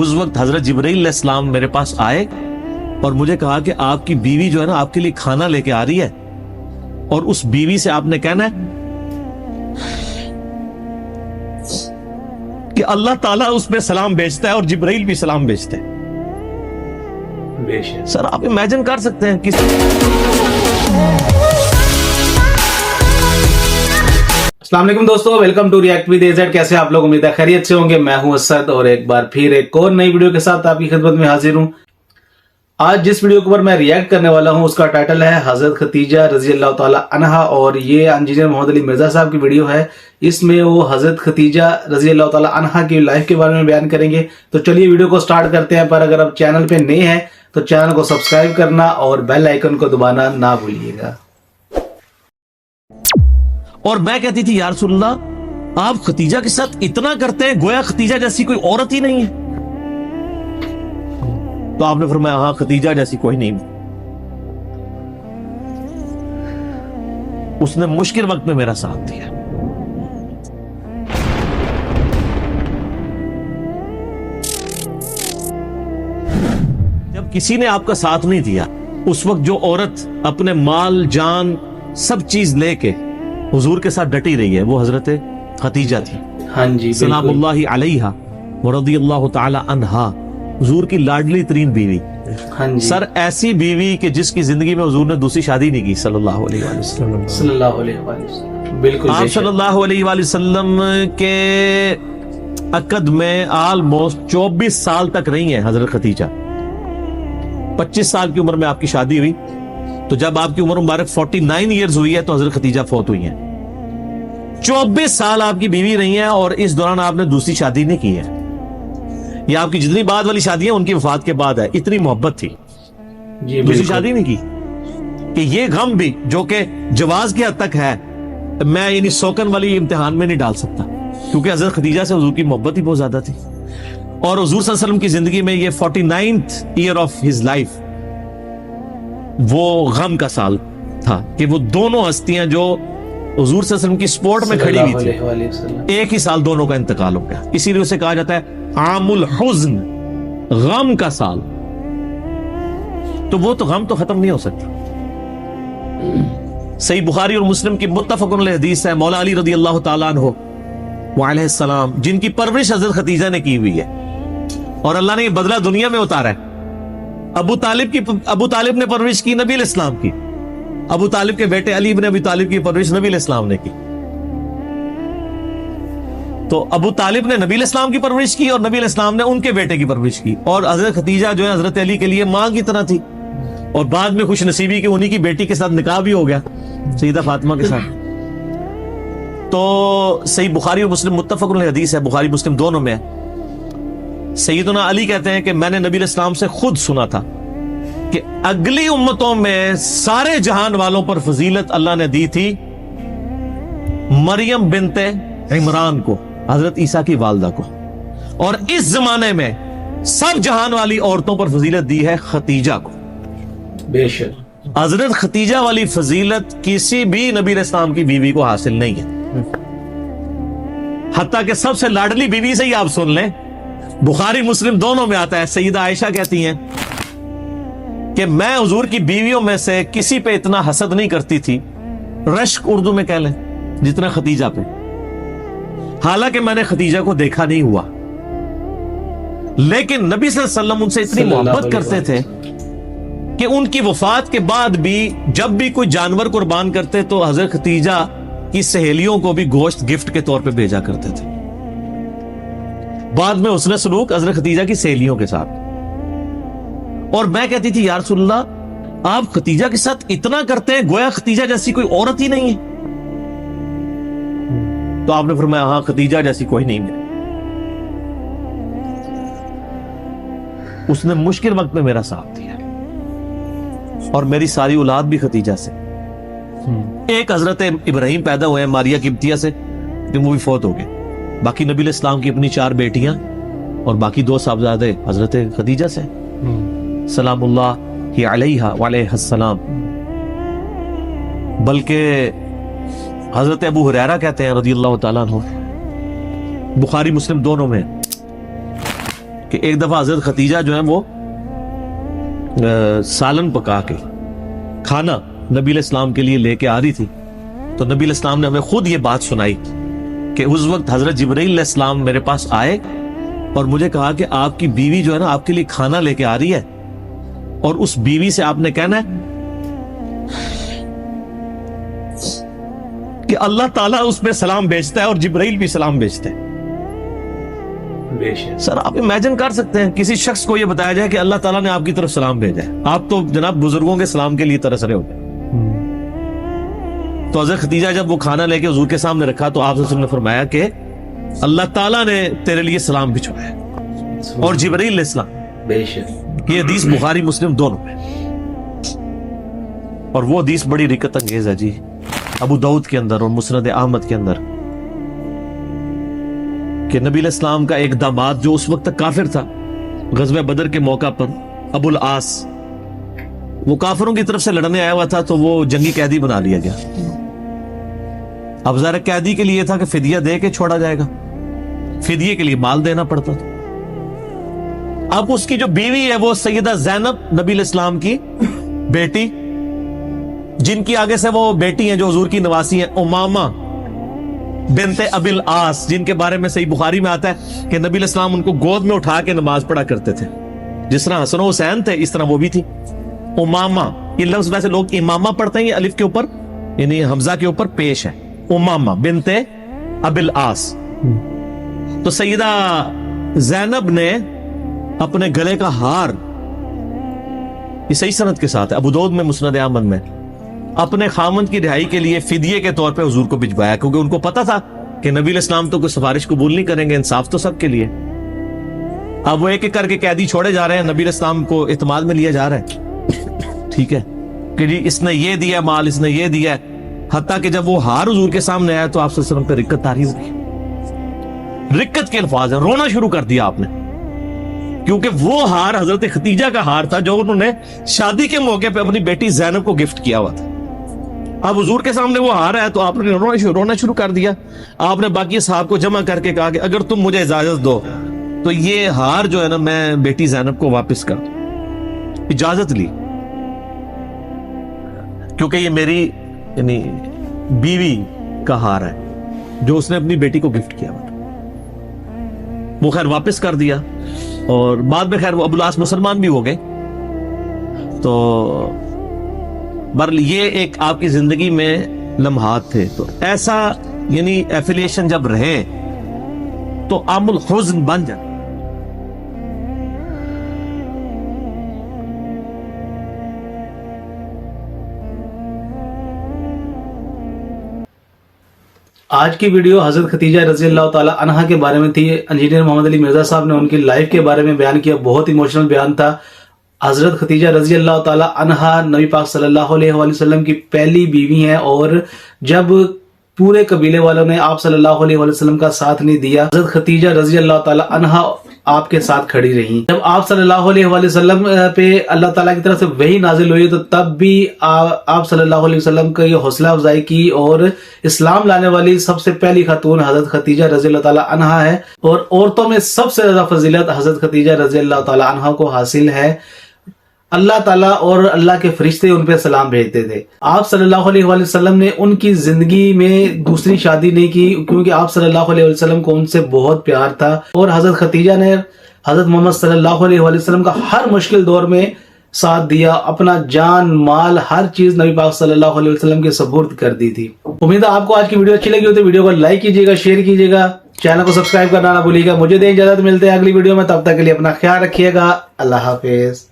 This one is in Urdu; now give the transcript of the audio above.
اس وقت حضرت جبرائیل علیہ السلام میرے پاس آئے اور مجھے کہا کہ آپ کی بیوی جو ہے نا آپ کے لیے کھانا لے کے آ رہی ہے، اور اس بیوی سے آپ نے کہنا ہے کہ اللہ تعالیٰ اس پہ سلام بھیجتا ہے اور جبرائیل بھی سلام بھیجتے ہیں۔ سر آپ امیجن کر سکتے ہیں کس السلام علیکم دوستو، welcome to react with AZ۔ کیسے آپ لوگ؟ امید ہے خیریت سے ہوں گے۔ میں ہوں اسد اور ایک بار پھر ایک اور نئی ویڈیو کے ساتھ آپ کی خدمت میں حاضر ہوں۔ آج جس ویڈیو کے اوپر میں ریئیکٹ کرنے والا ہوں اس کا ٹائٹل ہے حضرت ختیجہ رضی اللہ تعالی عنہا، اور یہ انجینئر محمد علی مرزا صاحب کی ویڈیو ہے۔ اس میں وہ حضرت ختیجہ رضی اللہ تعالی عنہا کی لائف کے بارے میں بیان کریں گے۔ تو چلیے ویڈیو کو سٹارٹ کرتے ہیں، پر اگر آپ چینل پہ نئے ہیں تو چینل کو سبسکرائب کرنا اور بیل آئیکن کو دبانا نہ بھولیے گا۔ اور میں کہتی تھی یا رسول اللہ آپ ختیجہ کے ساتھ اتنا کرتے ہیں گویا ختیجہ جیسی کوئی عورت ہی نہیں ہے۔ تو آپ نے فرمایا ہاں ختیجہ جیسی کوئی نہیں۔ اس نے مشکل وقت میں میرا ساتھ دیا۔ جب کسی نے آپ کا ساتھ نہیں دیا، اس وقت جو عورت اپنے مال جان سب چیز لے کے حضور کے ساتھ ڈٹی رہی ہے وہ حضرت ختیجہ تھی، ہاں جی، سلام اللہ علیہا ورضی اللہ تعالی عنہا، حضور کی لاڈلی ترین بیوی۔ ہاں جی سر ایسی بیوی کہ جس کی زندگی میں حضور نے دوسری شادی نہیں کی صلی اللہ علیہ وآلہ وسلم۔ صلی اللہ علیہ وآلہ وسلم، بالکل آپ صلی اللہ علیہ وآلہ وسلم کے عقد میں آلموسٹ 24 سال تک رہی ہیں حضرت ختیجہ۔ 25 سال کی عمر میں آپ کی شادی ہوئی، تو جب آپ کی عمر مبارک 49 ایئرز ہوئی ہے تو حضرت ختیجہ فوت ہوئی ہیں۔ 24 سال آپ کی بیوی رہی ہیں اور اس دوران آپ نے دوسری شادی نہیں کی ہے۔ یہ آپ کی جتنی بعد والی شادی ہیں ان کی وفات کے بعد ہے۔ اتنی محبت تھی، جی دوسری شادی نہیں کی۔ کہ یہ غم بھی جو کہ جواز کی حد تک ہے، میں یعنی سوکن والی امتحان میں نہیں ڈال سکتا، کیونکہ حضرت ختیجہ سے حضور کی محبت ہی بہت زیادہ تھی، اور حضور صلی اللہ علیہ وسلم کی زندگی میں یہ 49th year of his life وہ غم کا سال تھا کہ وہ دونوں ہستیاں جو حضور صلی اللہ علیہ وسلم کی سپورٹ میں کھڑی ہوئی تھی، ایک ہی سال دونوں کا انتقال ہو گیا۔ اسی لیے اسے کہا جاتا ہے عام الحزن، غم کا سال۔ تو وہ تو غم تو ختم نہیں ہو سکتا۔ صحیح بخاری اور مسلم کی متفق علیہ حدیث ہے، مولا علی رضی اللہ تعالیٰ عنہ وعلیہ السلام جن کی پرورش حضرت ختیجہ نے کی ہوئی ہے، اور اللہ نے یہ بدلہ دنیا میں اتارا ہے۔ ابو طالب نے پرورش کی نبی علیہ السلام کی، ابو طالب کے بیٹے علی بن ابی طالب کی پرورش نبی علیہ السلام نے کی۔ تو ابو طالب نے نبی علیہ السلام کی پرورش کی اور نبی علیہ السلام نے ان کے بیٹے کی پرورش کی، اور حضرت ختیجہ جو ہے حضرت علی کے لیے ماں کی طرح تھی، اور بعد میں خوش نصیبی کہ انہی کی بیٹی کے ساتھ نکاح بھی ہو گیا سیدہ فاطمہ کے ساتھ۔ تو صحیح بخاری اور مسلم متفق علیہ حدیث ہے، بخاری مسلم دونوں میں ہے۔ سیدنا علی کہتے ہیں کہ میں نے نبی علیہ السلام سے خود سنا تھا کہ اگلی امتوں میں سارے جہان والوں پر فضیلت اللہ نے دی تھی مریم بنت عمران کو، حضرت عیسیٰ کی والدہ کو، اور اس زمانے میں سب جہان والی عورتوں پر فضیلت دی ہے ختیجہ کو۔ بے شک حضرت ختیجہ والی فضیلت کسی بھی نبی علیہ السلام کی بیوی کو حاصل نہیں ہے۔ حتیٰ کہ سب سے لاڈلی بیوی سے ہی آپ سن لیں، بخاری مسلم دونوں میں آتا ہے، سیدہ عائشہ کہتی ہیں کہ میں حضور کی بیویوں میں سے کسی پہ اتنا حسد نہیں کرتی تھی، رشک اردو میں کہہ لیں، جتنا ختیجہ پہ، حالانکہ میں نے ختیجہ کو دیکھا نہیں ہوا، لیکن نبی صلی اللہ علیہ وسلم ان سے اتنی محبت کرتے تھے کہ ان کی وفات کے بعد بھی جب بھی کوئی جانور قربان کرتے تو حضرت ختیجہ کی سہیلیوں کو بھی گوشت گفٹ کے طور پہ بھیجا کرتے تھے۔ بعد میں حسن سلوک حضرت ختیجہ کی سہیلیوں کے ساتھ۔ اور میں کہتی تھی یا رسول اللہ آپ ختیجہ کے ساتھ اتنا کرتے ہیں گویا ختیجہ جیسی کوئی عورت ہی نہیں ہے۔ تو آپ نے فرمایا ہاں ختیجہ جیسی کوئی نہیں ہے۔ اس نے مشکل وقت میں میرا ساتھ دیا، اور میری ساری اولاد بھی ختیجہ سے۔ ایک حضرت ابراہیم پیدا ہوئے ہیں ماریہ قبطیہ سے، لیکن وہ بھی فوت ہو گئے۔ باقی نبی علیہ السلام کی اپنی 4 بیٹیاں اور باقی 2 صاحبزادے حضرت ختیجہ سے، سلام اللہ علیہا وعلیہ السلام۔ بلکہ حضرت ابو ہریرہ کہتے ہیں رضی اللہ تعالیٰ عنہ، بخاری مسلم دونوں میں، کہ ایک دفعہ حضرت خدیجہ جو ہے وہ سالن پکا کے کھانا نبی علیہ السلام کے لیے لے کے آ رہی تھی، تو نبی علیہ السلام نے ہمیں خود یہ بات سنائی کہ اس وقت حضرت جبرائیل علیہ السلام میرے پاس آئے اور مجھے کہا کہ آپ کی بیوی جو ہے نا آپ کے لیے کھانا لے کے آ رہی ہے، اور اس بیوی سے آپ نے کہنا ہے کہ اللہ تعالیٰ اس پہ سلام بھیجتا ہے اور جبرائیل بھی سلام بھیجتے ہیں۔ سر آپ امیجن کر سکتے ہیں کسی شخص کو یہ بتایا جائے کہ اللہ تعالیٰ نے آپ کی طرف سلام بھیجا ہے، آپ تو جناب بزرگوں کے سلام کے لیے ترس رہے ہوتے ہیں۔ تو حضرت خدیجہ جب وہ کھانا لے کے حضور کے سامنے رکھا تو آپ صلی اللہ علیہ وسلم نے فرمایا کہ اللہ تعالیٰ نے تیرے لیے سلام بھجوایا اور جبرائیل علیہ السلام۔ بے شک یہ حدیث بخاری مسلم دونوں میں، اور وہ حدیث بڑی رکت انگیز ہے جی، ابو داؤد کے اندر اور مسند احمد کے اندر، کہ نبی علیہ السلام کا ایک داماد جو اس وقت تک کافر تھا، غزوہ بدر کے موقع پر ابو العاص، وہ کافروں کی طرف سے لڑنے آیا ہوا تھا، تو وہ جنگی قیدی بنا لیا گیا۔ اب ظاہر قیدی کے لیے تھا کہ فدیہ دے کے چھوڑا جائے گا، فدیے کے لیے مال دینا پڑتا تھا۔ اب اس کی جو بیوی ہے وہ سیدہ زینب نبی علیہ السلام کی بیٹی، جن کی آگے سے وہ بیٹی ہیں جو حضور کی نواسی ہیں، امامہ بنت ابی العاص، جن کے بارے میں صحیح بخاری میں آتا ہے کہ نبی علیہ السلام ان کو گود میں اٹھا کے نماز پڑھا کرتے تھے، جس طرح حسن و حسین تھے اس طرح وہ بھی تھی۔ امامہ، یہ لفظ ویسے لوگ امامہ پڑھتے ہیں، یہ الف کے اوپر یعنی حمزہ کے اوپر پیش ہے، امامہ بنت ابی العاص۔ تو سیدہ زینب نے اپنے گلے کا ہار، یہ صحیح سند کے ساتھ ہے، ابو داؤد میں مسند احمد میں، اپنے خامند کی رہائی کے لیے فدیے کے طور پہ حضور کو بھجوایا، کیونکہ ان کو پتا تھا کہ نبی علیہ السلام تو کوئی سفارش قبول نہیں کریں گے، انصاف تو سب کے لیے۔ اب وہ ایک ایک کر کے قیدی چھوڑے جا رہے ہیں، نبی علیہ السلام کو اعتماد میں لیا جا رہا ہے، ٹھیک ہے کہ جی اس نے یہ دیا مال، اس نے یہ دیا، حتیٰ کہ جب وہ ہار حضور کے سامنے آیا تو آپ صلی اللہ علیہ وسلم پہ رکت طاری ہوئی، رکت کے الفاظ ہیں، رونا شروع کر دیا آپ نے، کیونکہ وہ ہار حضرت خدیجہ کا ہار تھا جو انہوں نے شادی کے موقع پہ اپنی بیٹی زینب کو گفٹ کیا ہوا تھا۔ اب حضور کے سامنے وہ ہار ہے تو آپ نے رونا شروع کر دیا۔ آپ نے باقی صحابہ کو جمع کر کے کہا کہ اگر تم مجھے اجازت دو تو یہ ہار جو ہے نا میں بیٹی زینب کو واپس کر دوں۔ اجازت لی، کیونکہ یہ میری یعنی بیوی کا ہار ہے جو اس نے اپنی بیٹی کو گفٹ کیا ہوا تھا۔ وہ خیر واپس کر دیا، اور بعد میں خیر وہ ابو العاص مسلمان بھی ہو گئے۔ تو بہرحال یہ ایک آپ کی زندگی میں لمحات تھے، تو ایسا یعنی ایفیلیشن جب رہے تو عام الحزن بن جائے۔ آج کی ویڈیو حضرت خدیجہ رضی اللہ تعالی عنہا کے بارے میں تھی۔ انجینئر محمد علی مرزا صاحب نے ان کی لائف کے بارے میں بیان کیا، بہت ایموشنل بیان تھا۔ حضرت خدیجہ رضی اللہ تعالی عنہا نبی پاک صلی اللہ علیہ وآلہ وسلم کی پہلی بیوی ہیں، اور جب پورے قبیلے والوں نے آپ صلی اللہ علیہ وآلہ وسلم کا ساتھ نہیں دیا، حضرت خدیجہ رضی اللہ تعالی عنہا آپ کے ساتھ کھڑی رہی۔ جب آپ صلی اللہ علیہ وآلہ وسلم پہ اللہ تعالیٰ کی طرف سے وحی نازل ہوئی تو تب بھی آپ صلی اللہ علیہ وسلم کا یہ حوصلہ افزائی کی، اور اسلام لانے والی سب سے پہلی خاتون حضرت خدیجہ رضی اللہ تعالی عنہا ہے، اور عورتوں میں سب سے زیادہ فضیلت حضرت خدیجہ رضی اللہ تعالی عنہا کو حاصل ہے۔ اللہ تعالیٰ اور اللہ کے فرشتے ان پہ سلام بھیجتے تھے۔ آپ صلی اللہ علیہ وآلہ وسلم نے ان کی زندگی میں دوسری شادی نہیں کی، کیونکہ آپ صلی اللہ علیہ وسلم کو ان سے بہت پیار تھا، اور حضرت خدیجہ نے حضرت محمد صلی اللہ علیہ وآلہ وسلم کا ہر مشکل دور میں ساتھ دیا، اپنا جان مال ہر چیز نبی پاک صلی اللہ علیہ وسلم کے سپرد کر دی تھی۔ امید ہے آپ کو آج کی ویڈیو اچھی لگی ہو تو ویڈیو کو لائک کیجیے گا، شیئر کیجیے گا، چینل کو سبسکرائب کرنا نہ بھولیے گا۔ مجھے دیں اجازت، ملتے ہیں اگلی ویڈیو میں، تب تک کے لیے اپنا خیال رکھیے گا، اللہ حافظ۔